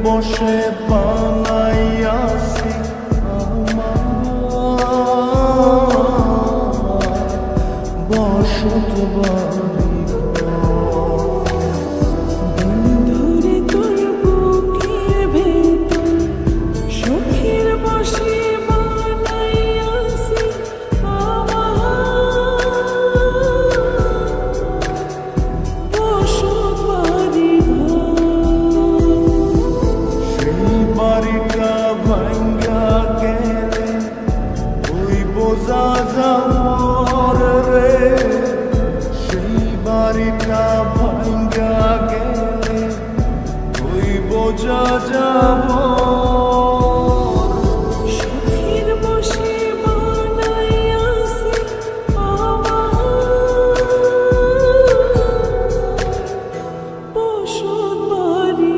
বসে বানাইয়াছি বসত বাড়ি। বন্ধুরে তোর বুকের ভেতর সুখের বসে বানাইয়াছি বসত বাড়ি। সেই বাড়িটা ভাঙ্গা গেলে ওই বোঝা যাবর রে। সেই বাড়িটা ভাঙ্গা গেলে ওই বোঝা যাবর। সুখের বসে বানাইয়াছি বসত বাড়ি।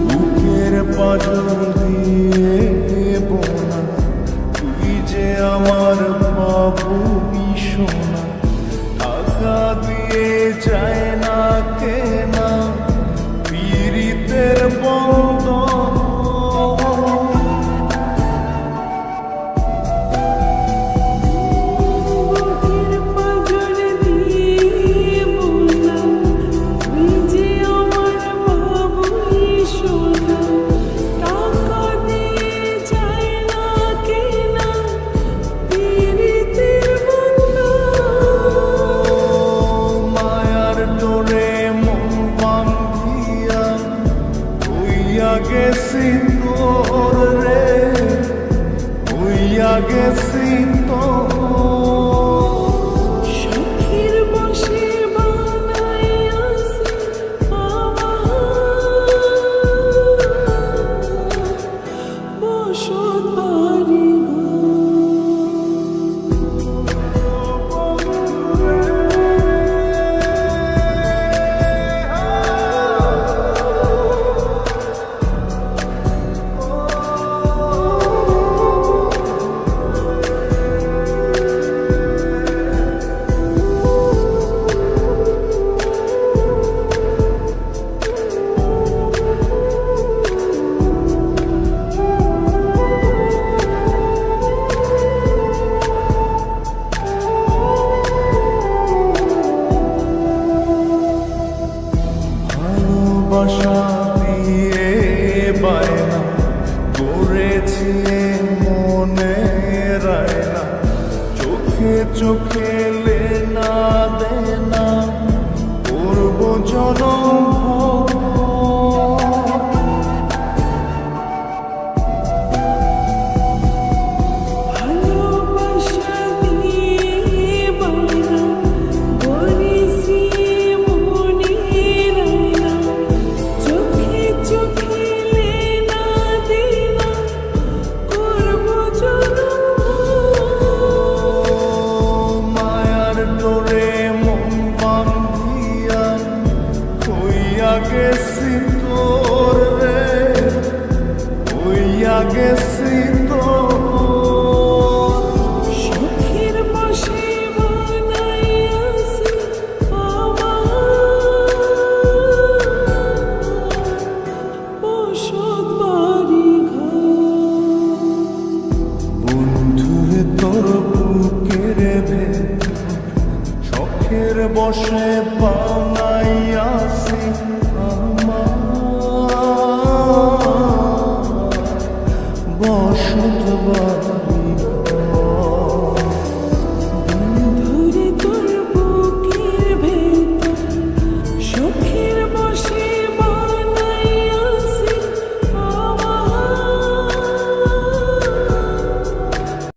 বুকের পাঁজর দিয়ে বোনা তুই যে আমার বাবুই সোনা। টাকা দিয়ে যায় না কেনা পীড়িতের বন্ধন। বুকের পাঁজর দিয়ে বোনা তুই যে আমার বাবুই সোনা। টাকা দিয়ে যায় না কেনা পীড়িতের বন্ধন। মায়ার ডোরে মন বান্ধিয়া হইয়া গেছি তোর রে। হইয়া গেছি তোর। সুখের বসে বানাইয়াছি বসত বাড়ি। ভালোবাসা দিয়ে বায়না করেছি মনে রায়না। চোখে চোখে লেনা দেনা করব জনম ভালোবাসা দিয়ে বায়না করেছি মনে রায়না। চোখে চোখে লেনা দেনা করব জনম। মায়ার ডোরে মন বান্ধিয়া হইয়া গেছি তোর রে। হইয়া গেছি তোর। সুখের বসে বানাইয়াছি বসত বাড়ি। বন্ধুরে তোর বুকের ভেতর শখের বসে